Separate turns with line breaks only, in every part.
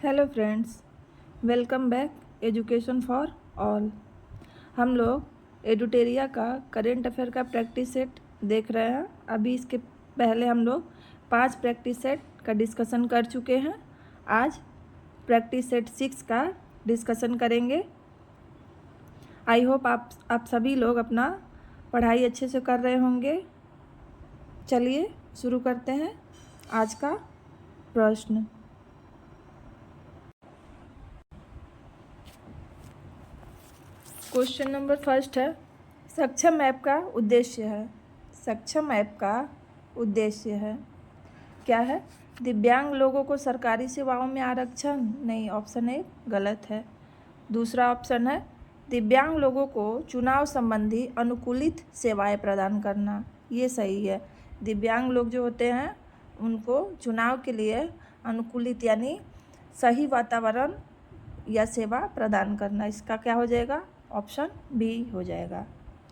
Hello friends, welcome back education for all. हम लोग एडुटेरिया का करेंट अफेयर का प्रैक्टिस सेट देख रहे हैं। अभी इसके पहले हम लोग 5 प्रैक्टिस सेट का डिस्कशन कर चुके हैं। आज प्रैक्टिस सेट 6 का डिस्कशन करेंगे। आई होप आप सभी लोग अपना पढ़ाई अच्छे से कर रहे होंगे। चलिए शुरू करते हैं आज का प्रश्न। क्वेश्चन नंबर फर्स्ट है, सक्षम ऐप का उद्देश्य है। सक्षम ऐप का उद्देश्य है क्या है? दिव्यांग लोगों को सरकारी सेवाओं में आरक्षण। नहीं, ऑप्शन ए गलत है। दूसरा ऑप्शन है दिव्यांग लोगों को चुनाव संबंधी अनुकूलित सेवाएं प्रदान करना। ये सही है। दिव्यांग लोग जो होते हैं उनको चुनाव के लिए अनुकूलित यानी सही वातावरण या सेवा प्रदान करना। इसका क्या हो जाएगा? ऑप्शन बी हो जाएगा।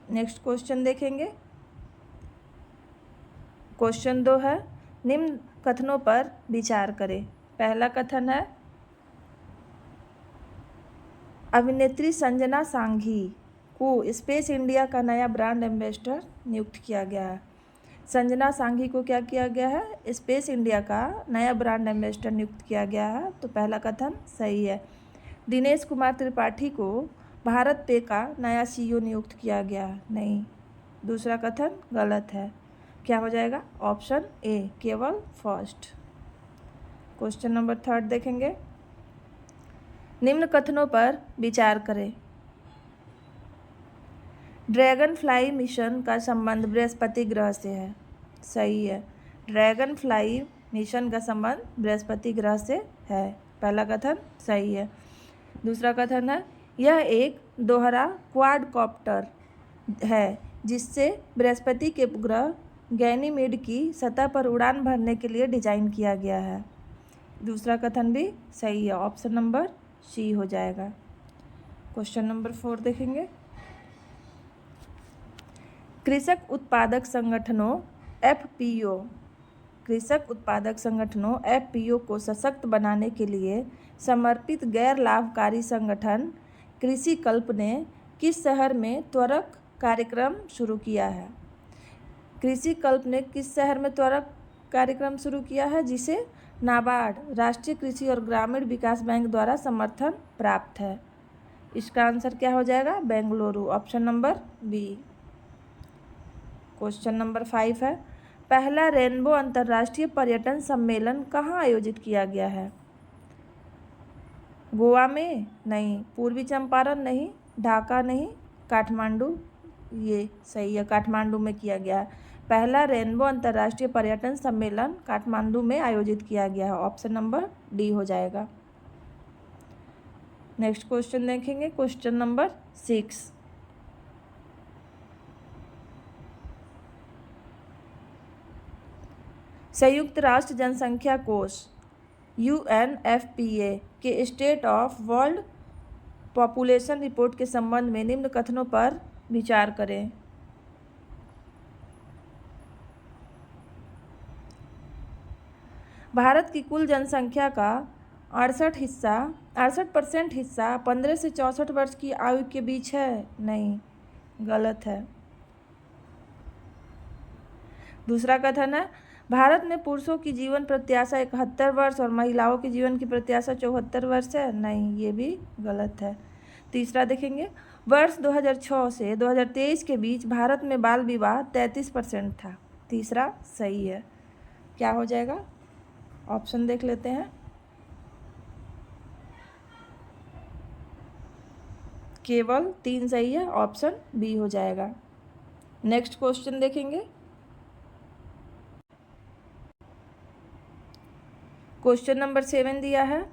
नेक्स्ट क्वेश्चन देखेंगे। क्वेश्चन 2 है, निम्न कथनों पर विचार करें। पहला कथन है, अभिनेत्री संजना सांघी को स्पेस इंडिया का नया ब्रांड एम्बेसडर नियुक्त किया गया है। संजना सांघी को क्या किया गया है? स्पेस इंडिया का नया ब्रांड एम्बेसडर नियुक्त किया गया है। तो पहला कथन सही है। दिनेश कुमार त्रिपाठी को भारत पे का नया सीईओ नियुक्त किया गया। नहीं, दूसरा कथन गलत है। क्या हो जाएगा? ऑप्शन ए केवल फर्स्ट। क्वेश्चन नंबर 3 देखेंगे। निम्न कथनों पर विचार करें। ड्रैगन फ्लाई मिशन का संबंध बृहस्पति ग्रह से है। सही है। ड्रैगन फ्लाई मिशन का संबंध बृहस्पति ग्रह से है। पहला कथन सही है। दूसरा कथन है, यह एक दोहरा क्वाडकॉप्टर है जिससे बृहस्पति के उपग्रह गैनीमेड की सतह पर उड़ान भरने के लिए डिजाइन किया गया है। दूसरा कथन भी सही है। ऑप्शन नंबर सी हो जाएगा। क्वेश्चन नंबर 4 देखेंगे। कृषक उत्पादक संगठनों एफपीओ को सशक्त बनाने के लिए समर्पित गैर लाभकारी संगठन कृषि कल्प ने किस शहर में त्वरक कार्यक्रम शुरू किया है? कृषि कल्प ने किस शहर में त्वरक कार्यक्रम शुरू किया है जिसे नाबार्ड, राष्ट्रीय कृषि और ग्रामीण विकास बैंक द्वारा समर्थन प्राप्त है? इसका आंसर क्या हो जाएगा? Bengaluru. Option number B. Question number 5 है, पहला रेनबो अंतर्राष्ट्रीय पर्यटन सम्मेलन कहाँ आयोजित किया गया है? गोवा में? नहीं। पूर्वी चंपारण? नहीं। ढाका? नहीं। काठमांडू? ये सही है, काठमांडू में किया गया है। पहला रेनबो अंतर्राष्ट्रीय पर्यटन सम्मेलन काठमांडू में आयोजित किया गया है। ऑप्शन नंबर डी हो जाएगा। नेक्स्ट क्वेश्चन देखेंगे। क्वेश्चन नंबर 6, संयुक्त राष्ट्र जनसंख्या कोष UNFPA के state of world population report के संबंध में निम्न कथनों पर विचार करें। भारत की कुल जनसंख्या का 68% हिस्सा 15 से 64 वर्ष की आयु के बीच है। नहीं, गलत है। दूसरा कथन है, भारत में पुरुषों की जीवन प्रत्याशा 71 वर्ष और महिलाओं की जीवन की प्रत्याशा 74 वर्ष है। नहीं, ये भी गलत है। तीसरा देखेंगे, वर्ष 2006 से 2023 के बीच भारत में बाल विवाह 33% था। तीसरा सही है। क्या हो जाएगा? ऑप्शन देख लेते हैं। केवल 3 सही है। ऑप्शन बी हो जाएगा। नेक्स्ट क्वेश्चन देखेंगे। क्वेश्चन नंबर 7 दिया है,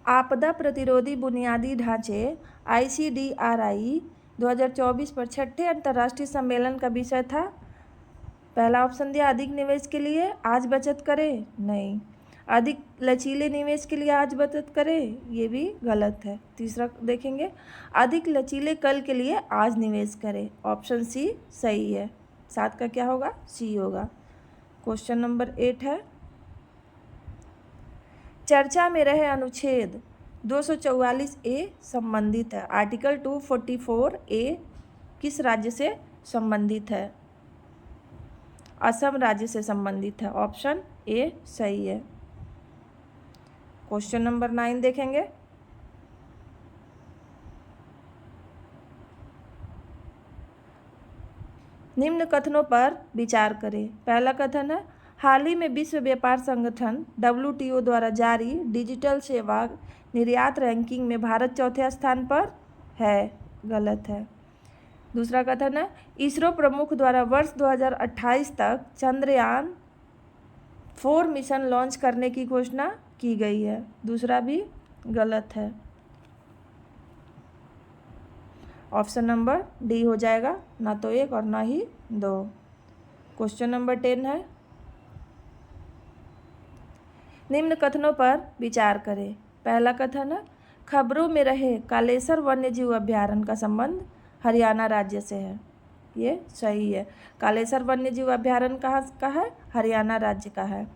आपदा प्रतिरोधी बुनियादी ढांचे ICDRI 2024 पर छठे अंतर्राष्ट्रीय सम्मेलन का विषय था। पहला ऑप्शन दिया, अधिक निवेश के लिए आज बचत करें। नहीं। अधिक लचीले निवेश के लिए आज बचत करें। ये भी गलत है। तीसरा देखेंगे, अधिक लचीले कल के लिए आज निवेश करें। ऑप्शन सी सही है। 7 का क्या होगा? सी होगा। क्वेश्चन नंबर 8 है, चर्चा में रहे अनुच्छेद 244A संबंधित है। आर्टिकल 244A किस राज्य से संबंधित है? असम राज्य से संबंधित है। ऑप्शन ए सही है। क्वेश्चन नंबर 9 देखेंगे। निम्न कथनों पर विचार करें। पहला कथन है, हाल ही में विश्व व्यापार संगठन WTO द्वारा जारी डिजिटल सेवा निर्यात रैंकिंग में भारत चौथे स्थान पर है। गलत है। दूसरा कथन है, इसरो प्रमुख द्वारा वर्ष 2028 तक चंद्रयान 4 मिशन लॉन्च करने की घोषणा की गई है। दूसरा भी गलत है। ऑप्शन नंबर डी हो जाएगा, ना तो 1 और ना ही 2। क्वेश्चन नंबर 10 है, निम्न कथनों पर विचार करें। पहला कथन है, खबरों में रहे कालेसर वन्यजीव अभ्यारण्य का संबंध हरियाणा राज्य से है। ये सही है। कालेसर वन्यजीव अभ्यारण्य कहाँ का है? हरियाणा राज्य का है।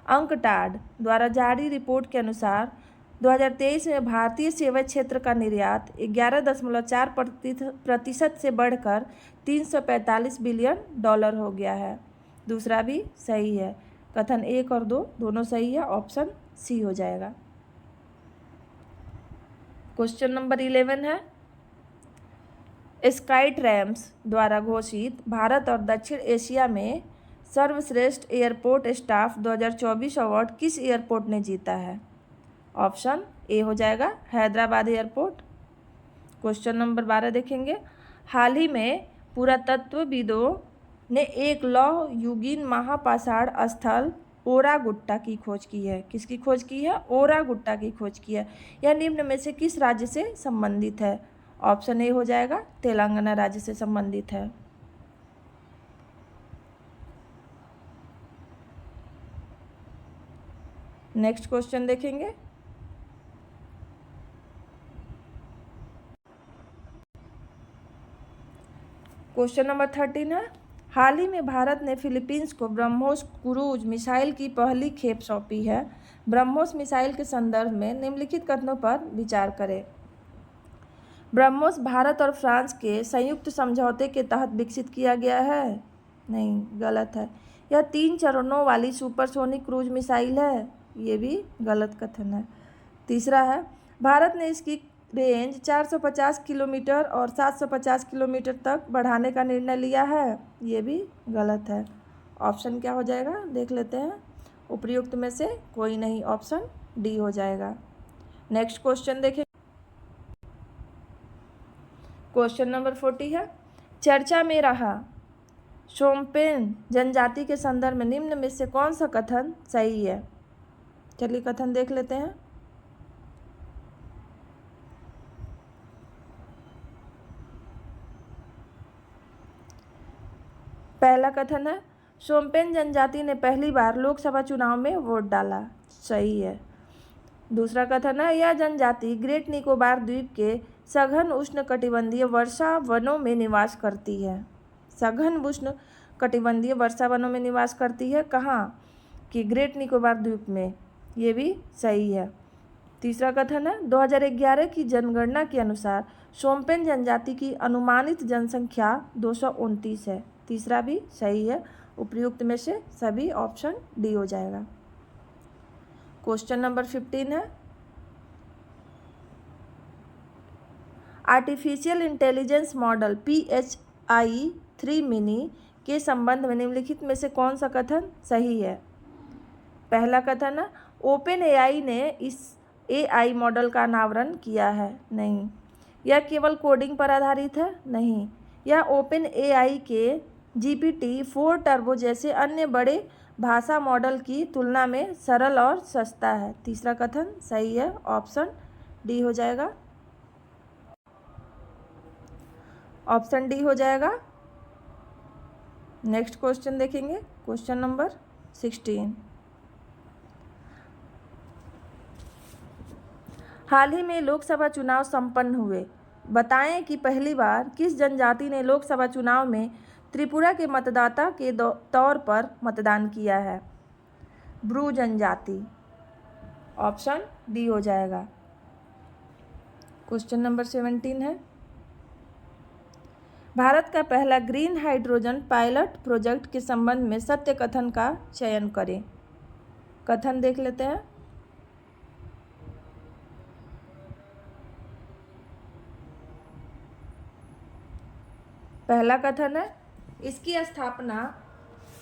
अंकटाड द्वारा जारी रिपोर्ट के अनुसार 2023 में भारतीय सेवा क्षेत्र का निर्यात 11.4% से बढ़कर $345 बिलियन हो गया है। दूसरा भी सही है। कथन 1 और 2 दोनों सही है। ऑप्शन सी हो जाएगा। क्वेश्चन नंबर 11 है, स्काईट्रैम्स द्वारा घोषित भारत और दक्षिण एशिया में सर्वश्रेष्ठ एयरपोर्ट स्टाफ 2024 अवार्ड किस एयरपोर्ट ने जीता है? ऑप्शन ए हो जाएगा, हैदराबाद एयरपोर्ट। क्वेश्चन नंबर 12 देखेंगे। हाल ही में पुरातत्वविदों ने एक लौह युगीन महापाषाण स्थल ओरागुट्टा की खोज की है। किसकी खोज की है? ओरागुट्टा की खोज की है। यह निम्न में से किस राज्य से संबंधित है? ऑप्शन ए हो जाएगा, तेलंगाना राज्य से संबंधित है। नेक्स्ट क्वेश्चन देखेंगे। क्वेश्चन नंबर 13 है, हाल ही में भारत ने फिलीपींस को ब्रह्मोस क्रूज मिसाइल की पहली खेप सौंपी है। ब्रह्मोस मिसाइल के संदर्भ में निम्नलिखित कथनों पर विचार करें। ब्रह्मोस भारत और फ्रांस के संयुक्त समझौते के तहत विकसित किया गया है। नहीं, गलत है। यह 3 चरणों वाली सुपरसोनिक क्रूज मिसाइल है। ये भी गलत कथन है। तीसरा है, भारत ने इसकी रेंज 450 किलोमीटर और 750 किलोमीटर तक बढ़ाने का निर्णय लिया है। ये भी गलत है। ऑप्शन क्या हो जाएगा देख लेते हैं। उपयुक्त में से कोई नहीं। ऑप्शन डी हो जाएगा। नेक्स्ट क्वेश्चन देखें। क्वेश्चन नंबर 40 है, चर्चा में रहा शोम्पेन जनजाति के संदर्भ में निम्न में से कौन सा कथन सही है? चलिए कथन देख लेते हैं। पहला कथन है, शोम्पेन जनजाति ने पहली बार लोकसभा चुनाव में वोट डाला। सही है। दूसरा कथन है, यह जनजाति ग्रेट निकोबार द्वीप के सघन उष्णकटिबंधीय वर्षा वनों में निवास करती है। सघन उष्णकटिबंधीय वर्षा वनों में निवास करती है। कहाँ? कि ग्रेट निकोबार द्वीप में। ये भी सही है। तीसरा कथन है, 2011 की जनगणना के अनुसार शोम्पेन जनजाति की अनुमानित जनसंख्या 229 है। तीसरा भी सही है। उपयुक्त में से सभी ऑप्शन डी हो जाएगा। क्वेश्चन नंबर 15 है, artificial intelligence model PHI 3 mini के संबंध में निम्नलिखित में से कौन सा कथन सही है? पहला कथन है, ओपन AI ने इस AI मॉडल का अनावरण किया है। नहीं। यह केवल कोडिंग पर आधारित है। नहीं। यह ओपन AI के GPT-4 टर्बो जैसे अन्य बड़े भाषा मॉडल की तुलना में सरल और सस्ता है। तीसरा कथन सही है। ऑप्शन डी हो जाएगा। ऑप्शन डी हो जाएगा। नेक्स्ट क्वेश्चन देखेंगे। क्वेश्चन नंबर 16, हाल ही में लोकसभा चुनाव संपन्न हुए। बताएं कि पहली बार किस जनजाति ने लोकसभा चुनाव में त्रिपुरा के मतदाता के तौर पर मतदान किया है? ब्रू जनजाति। ऑप्शन डी हो जाएगा। क्वेश्चन नंबर 17 है, भारत का पहला ग्रीन हाइड्रोजन पायलट प्रोजेक्ट के संबंध में सत्य कथन का चयन करें। कथन देख लेते हैं। पहला कथन है, इसकी स्थापना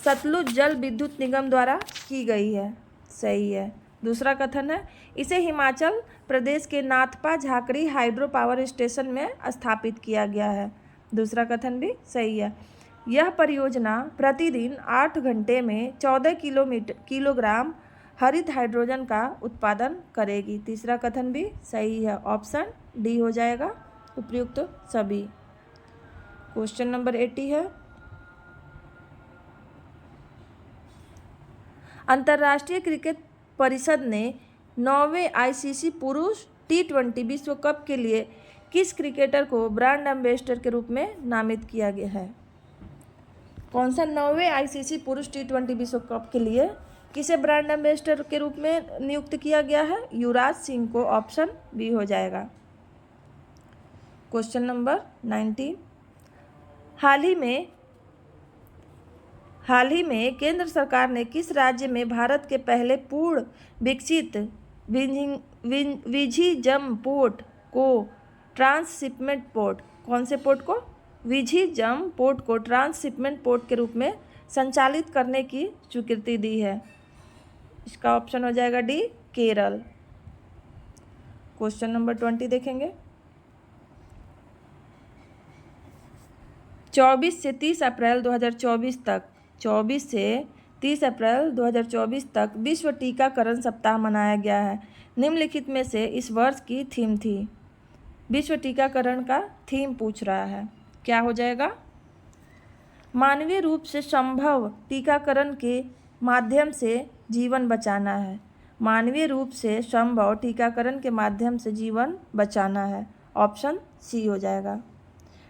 सतलुज जल विद्युत निगम द्वारा की गई है। सही है। दूसरा कथन है, इसे हिमाचल प्रदेश के Nathpa Jhakri hydro power station में स्थापित किया गया है। दूसरा कथन भी सही है। यह परियोजना प्रतिदिन 8 घंटे में 14 किलोग्राम हरित हाइड्रोजन का उत्पादन करेगी। तीसरा कथन भी सही है। ऑप्शन डी हो जाएगा उपयुक्त सभी। क्वेश्चन नंबर 80 है, अंतर्राष्ट्रीय क्रिकेट परिषद ने 9वें आईसीसी पुरुष T20 विश्व कप के लिए किस क्रिकेटर को ब्रांड एम्बेसडर के रूप में नामित किया गया है? कौन सा 9वें आईसीसी पुरुष T20 विश्व कप के लिए किसे ब्रांड एम्बेसडर के रूप में नियुक्त किया गया है? युवराज सिंह को। ऑप्शन बी हो जाएगा। क्वेश्चन नंबर 19, हाल ही में केंद्र सरकार ने किस राज्य में भारत के पहले पूर्ण विकसित विझिजम पोर्ट को ट्रांसशिपमेंट पोर्ट, कौन से पोर्ट को? विझिजम पोर्ट को ट्रांसशिपमेंट पोर्ट के रूप में संचालित करने की स्वीकृति दी है? इसका ऑप्शन हो जाएगा डी, केरल। क्वेश्चन नंबर 20 देखेंगे, 24 से 30 अप्रैल 2024 तक विश्व टीकाकरण सप्ताह मनाया गया है। निम्नलिखित में से इस वर्ष की थीम थी। विश्व टीकाकरण का थीम पूछ रहा है, क्या हो जाएगा? मानवीय रूप से संभव टीकाकरण के माध्यम से जीवन बचाना है। मानवीय रूप से संभव टीकाकरण के माध्यम से जीवन बचाना है। ऑप्शन सी हो जाएगा।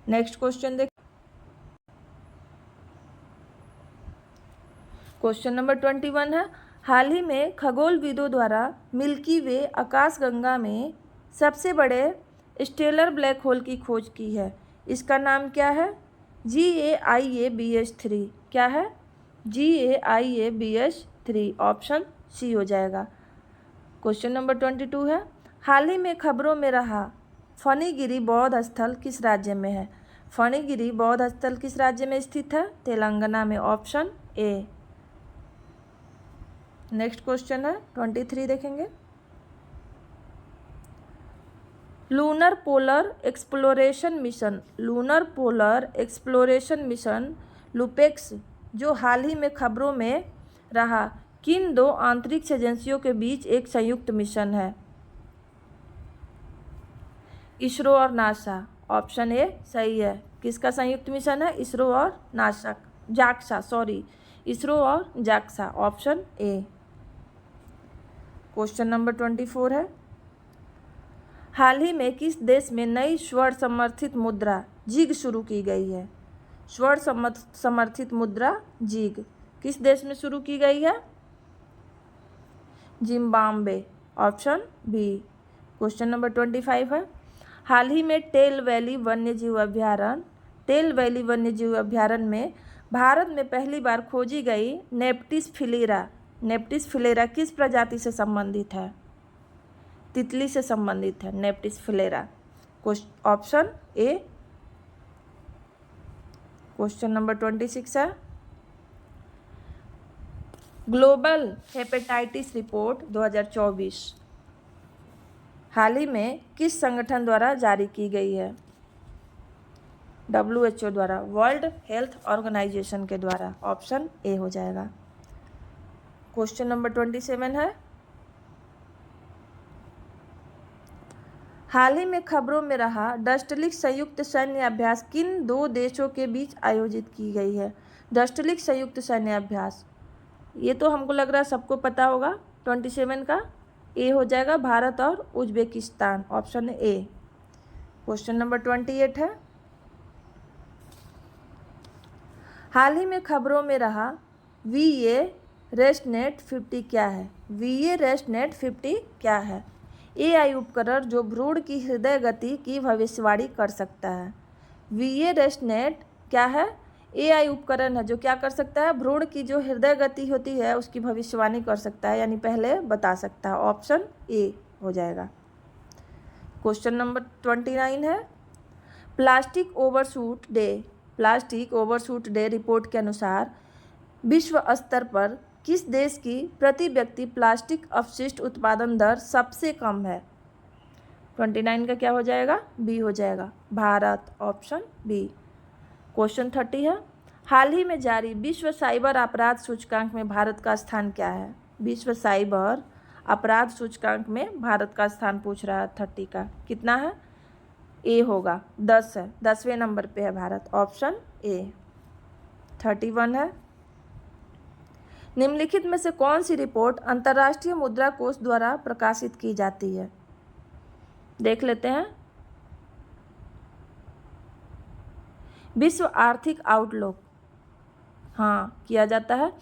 नेक्स्ट क्वेश्चन देख, क्वेश्चन नंबर 21 है, हाल ही में खगोलविदों द्वारा मिल्की वे आकाशगंगा में सबसे बड़े स्टेलर ब्लैक होल की खोज की है। इसका नाम क्या है? GAIA-BH3। क्या है? GAIA-BH3। ऑप्शन सी हो जाएगा। क्वेश्चन नंबर 22 है, हाल ही में खबरों में रहा फणिगिरी बौद्ध स्थल किस राज्य में है? फणिगिरी बौद्ध स्थल किस राज्य में स्थित है? तेलंगाना में। Option A. नेक्स्ट क्वेश्चन है 23 देखेंगे, lunar polar exploration mission LUPEX जो हाल ही में खबरों में रहा, किन दो अंतरिक्ष एजेंसियों के बीच एक संयुक्त मिशन है? इसरो और नासा। ऑप्शन ए सही है। किसका संयुक्त मिशन है? इसरो और इसरो और JAXA. Option A. Question number 24 है, हाल ही में किस देश में नई स्वर्ण समर्थित मुद्रा जिग शुरू की गई है? स्वर्ण समर्थित मुद्रा जिग किस देश में शुरू की गई है? Zimbabwe. Option B. Question number 25 है, हाल ही में टेल वैली वन्यजीव अभ्यारण्य में भारत में पहली बार खोजी गई नेप्टिस फिलेरा किस प्रजाति से संबंधित है? तितली से संबंधित है Neptis philyra. Option A. Question number 26 है, ग्लोबल हेपेटाइटिस रिपोर्ट 2024 हाल ही में किस संगठन द्वारा जारी की गई है? WHO द्वारा, वर्ल्ड हेल्थ ऑर्गेनाइजेशन के द्वारा। ऑप्शन ए हो जाएगा। क्वेश्चन नंबर 27 है, हाल ही में खबरों में रहा डस्टलिक संयुक्त सैन्य अभ्यास किन दो देशों के बीच आयोजित की गई है? डस्टलिक संयुक्त सैन्य अभ्यास, ये तो हमको लग रहा है सबको पता होगा। 27 का ए हो जाएगा, भारत और Uzbekistan. Option A. Question number 28 है, हाल ही में खबरों में रहा VA रेस्टनेट 50 क्या है? VA रेस्टनेट 50 क्या है? AI उपकरण जो भ्रूण की हृदय गति की भविष्यवाणी कर सकता है। VA रेस्टनेट क्या है? AI उपकरण है जो क्या कर सकता है? भ्रूण की जो हृदय गति होती है उसकी भविष्यवाणी कर सकता है, यानी पहले बता सकता है। ऑप्शन ए हो जाएगा। क्वेश्चन नंबर 29 है प्लास्टिक ओवरशूट डे रिपोर्ट के अनुसार विश्व स्तर पर किस देश की प्रति व्यक्ति प्लास्टिक अपशिष्ट उत्पादन दर सबसे कम है? 29 का क्या हो जाएगा? बी हो जाएगा, भारत। Option B. क्वेश्चन 30 है हाल ही में जारी विश्व साइबर अपराध सूचकांक में भारत का स्थान क्या है? विश्व साइबर अपराध सूचकांक में भारत का स्थान पूछ रहा है। 30 का कितना है? ए होगा, 10 है, 10वें नंबर पे है भारत। Option A. 31 है निम्नलिखित में से कौन सी रिपोर्ट अंतर्राष्ट्रीय मुद्रा कोष द्वारा प्रकाशित की जाती है? देख लेते हैं। विश्व आर्थिक आउटलुक, हाँ किया जाता है।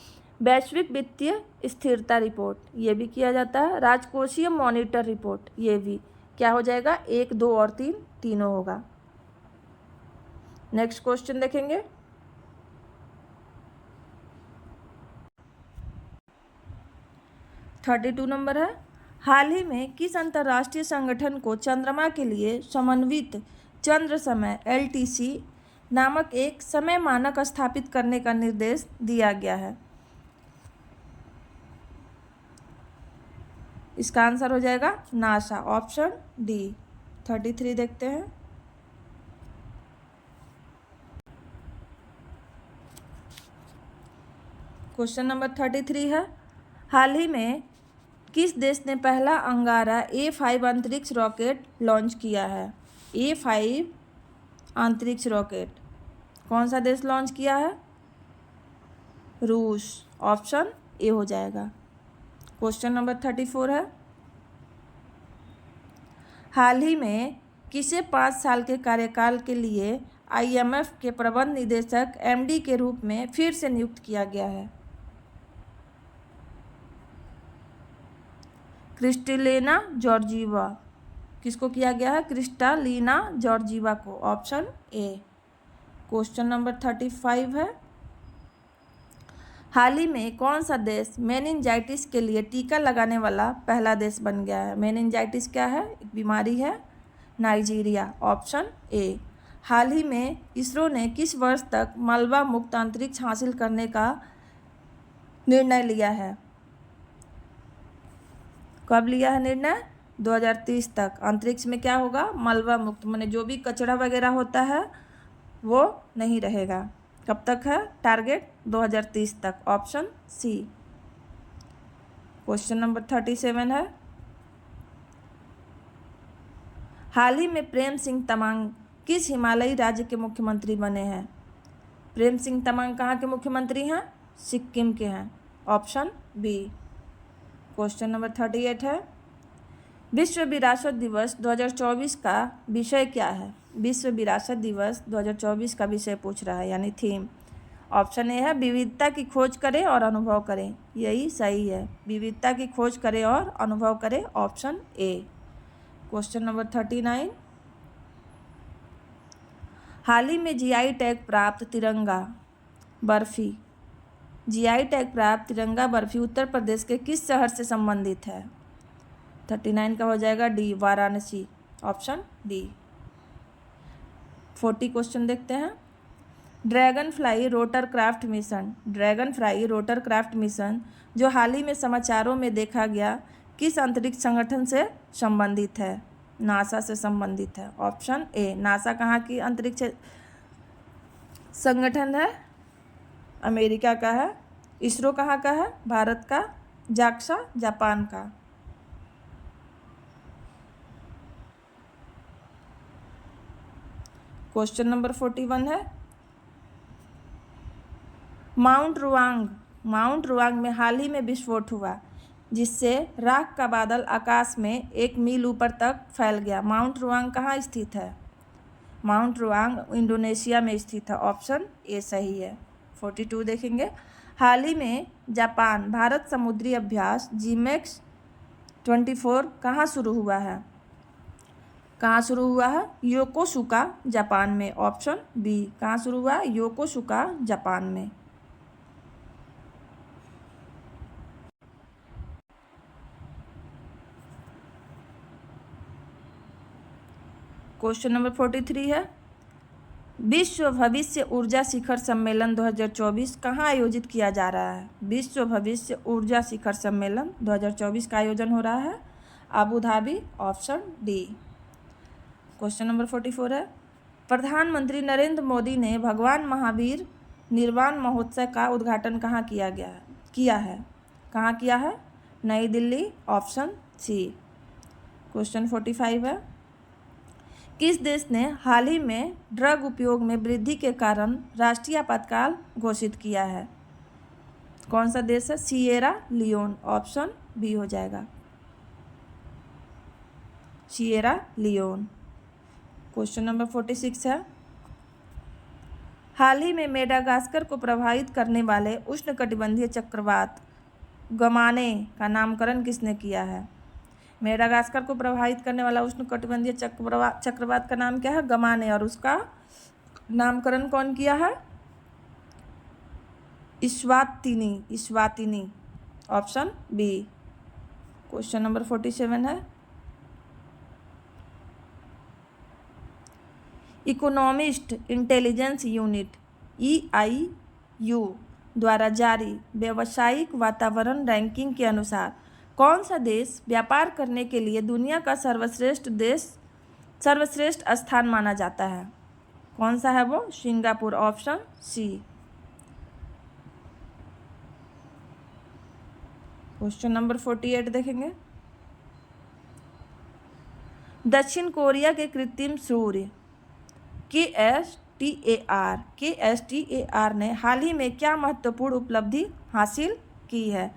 वैश्विक वित्तीय स्थिरता रिपोर्ट, ये भी किया जाता है। राजकोषीय मॉनिटर रिपोर्ट, ये भी क्या हो जाएगा? 1, 2 और 3 तीनों होगा। नेक्स्ट क्वेश्चन देखेंगे। थर्टी 32 नंबर है हाल ही में किस अंतर्राष्ट्रीय संगठन को चंद्रमा के लिए समन्वित चंद्र समय LTC नामक एक समय मानक स्थापित करने का निर्देश दिया गया है? इसका आंसर हो जाएगा नासा। Option D. 33 देखते हैं। क्वेश्चन नंबर 33 है हाल ही में किस देश ने पहला अंगारा A5 अंतरिक्ष रॉकेट लॉन्च किया है? A5 अंतरिक्ष रॉकेट कौन सा देश लॉन्च किया है? रूस। ऑप्शन ए हो जाएगा। क्वेश्चन नंबर 34 है हाल ही में किसे 5 साल के कार्यकाल के लिए IMF के प्रबंध निदेशक MD के रूप में फिर से नियुक्त किया गया है? Kristalina Georgieva. किसको किया गया है? क्रिस्टलिना जॉर्जीवा को। Option A. क्वेश्चन नंबर 35 है हाल ही में कौन सा देश मेनिंजाइटिस के लिए टीका लगाने वाला पहला देश बन गया है? मेनिंजाइटिस क्या है? एक बीमारी है। नाइजीरिया। Option A. हाल ही में इसरो ने किस वर्ष तक मलबा मुक्त अंतरिक्ष हासिल करने का निर्णय लिया है? कब लिया है निर्णय? 2030 तक अंतरिक्ष में क्या होगा? मलबा मुक्त, माने जो भी कचरा वगैरह होता है वो नहीं रहेगा। कब तक है टारगेट? 2030 तक। Option C. क्वेश्चन नंबर 37 है हाल ही में प्रेम सिंह तमांग किस हिमालयी राज्य के मुख्यमंत्री बने हैं? प्रेम सिंह तमांग कहाँ के मुख्यमंत्री हैं? सिक्किम के हैं। Option B. क्वेश्चन नंबर 38 है विश्व विरासत दिवस 2024 का विषय क्या है? विश्व विरासत दिवस 2024 का विषय पूछ रहा है, यानी थीम। ऑप्शन ए है विविधता की खोज करें और अनुभव करें, यही सही है। विविधता की खोज करें और अनुभव करें। Option A. क्वेश्चन नंबर 39 हाल ही में GI टैग प्राप्त तिरंगा बर्फी उत्तर प्रदेश के किस शहर से संबंधित है? 39 का हो जाएगा D, Varanasi. Option D. 40 question देखते हैं। ड्रैगन फ्लाई रोटरक्राफ्ट मिशन जो हाल ही में समाचारों में देखा गया किस अंतरिक्ष संगठन से संबंधित है? नासा से संबंधित है। Option A. नासा कहाँ की अंतरिक्ष संगठन है? अमेरिका का है। इसरो कहाँ का है? भारत का। जाक्सा जापान का। क्वेश्चन नंबर 41 है माउंट रुआंग में हाल ही में विस्फोट हुआ जिससे राख का बादल आकाश में 1 मील ऊपर तक फैल गया। माउंट रुआंग कहाँ स्थित है? माउंट रुआंग इंडोनेशिया में स्थित है। ऑप्शन ए सही है। 42 देखेंगे। हाल ही में जापान भारत समुद्री अभ्यास GMEX 24 कहाँ शुरू हुआ है? कहाँ शुरू हुआ है? योकोसुका जापान में। Option B. कहाँ शुरू हुआ है? योकोसुका जापान में। क्वेश्चन नंबर 43 है, विश्व भविष्य ऊर्जा शिखर सम्मेलन 2024 कहाँ आयोजित किया जा रहा है? विश्व भविष्य ऊर्जा शिखर सम्मेलन 2024 का आयोजन हो रहा है Abu Dhabi. Option D. Question number 44 है, प्रधानमंत्री नरेंद्र मोदी ने भगवान महावीर निर्वाण महोत्सव का उद्घाटन कहाँ किया है? कहाँ किया है? नई दिल्ली। Option C. क्वेश्चन 45 है, किस देश ने हाल ही में ड्रग उपयोग में वृद्धि के कारण राष्ट्रीय आपातकाल घोषित किया है? कौन सा देश है? Sierra Leone. ऑप्शन बी हो जाएगा, सिएरा लियोन। क्वेश्चन नंबर 46 है, हाल ही में मेडागास्कर को प्रभावित करने वाले उष्णकटिबंधीय चक्रवात गमाने का नामकरण किसने किया है? मेडागास्कर को प्रभावित करने वाला उष्णकटिबंधीय चक्रवात का नाम क्या है? गमाने। और उसका नामकरण कौन किया है? Eswatini. Option B. Question number 47 है, इकोनॉमिस्ट इंटेलिजेंस यूनिट EIU द्वारा जारी व्यावसायिक वातावरण रैंकिंग के अनुसार कौन सा देश व्यापार करने के लिए दुनिया का सर्वश्रेष्ठ स्थान माना जाता है? कौन सा है वो? Singapore. Option C. Question number 48 देखेंगे, दक्षिण कोरिया के कृत्रिम सूर्य KSTAR ने हाल ही में क्या महत्वपूर्ण उपलब्धि हासिल की है?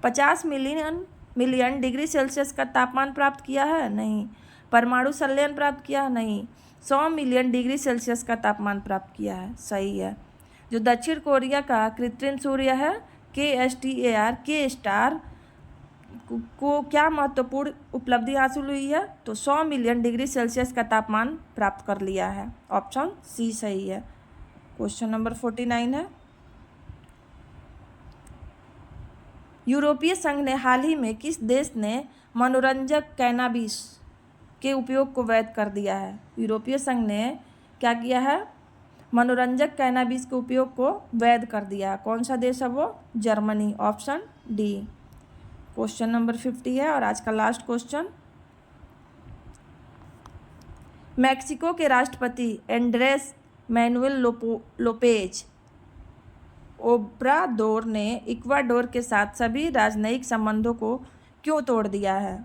50 मिलियन डिग्री सेल्सियस का तापमान प्राप्त किया है? नहीं। परमाणु संलयन प्राप्त किया है? नहीं। 100 मिलियन डिग्री सेल्सियस का तापमान प्राप्त किया है। सही है। जो दक्षिण कोरिया का कृत्रिम सूर्य है KSTAR K-स्टार को क्या महत्वपूर्ण उपलब्धि हासिल हुई है? तो 100 मिलियन डिग्री सेल्सियस का तापमान प्राप्त कर लिया है। ऑप्शन सी सही है। क्वेश्चन नंबर 49 है, यूरोपीय संघ ने हाल ही में किस देश ने मनोरंजक कैनाबिस के उपयोग को वैध कर दिया है? यूरोपीय संघ ने क्या किया है? मनोरंजक कैनाबिस के उपयोग को वैध कर दिया है। कौन सा देश है वो? Germany. Option D. Question number 50 है और आज का लास्ट क्वेश्चन, मैक्सिको के राष्ट्रपति एंड्रेस मैनुएल लोपेज ओब्राडोर ने इक्वाडोर के साथ सभी राजनयिक संबंधों को क्यों तोड़ दिया है?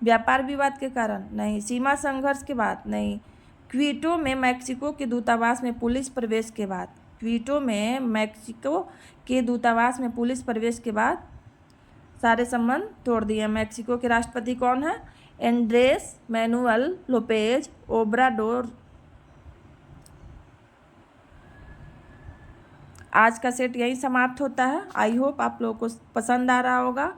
व्यापार विवाद के कारण? नहीं। सीमा संघर्ष के बाद? नहीं। क्विटो में मैक्सिको के दूतावास में पुलिस प्रवेश के बाद? क्विटो में मैक्सिको के दूतावास में पुलिस प्रवेश के बाद सारे संबंध तोड़ दिए। मैक्सिको के राष्ट्रपति कौन है? Andres Manuel Lopez Obrador. आज का सेट यहीं समाप्त होता है। आई होप आप लोगों को पसंद आ रहा होगा,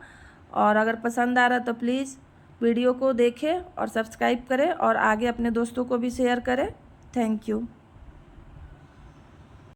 और अगर पसंद आ रहा तो प्लीज़ वीडियो को देखें और सब्सक्राइब करें और आगे अपने दोस्तों को भी शेयर करें। Thank you.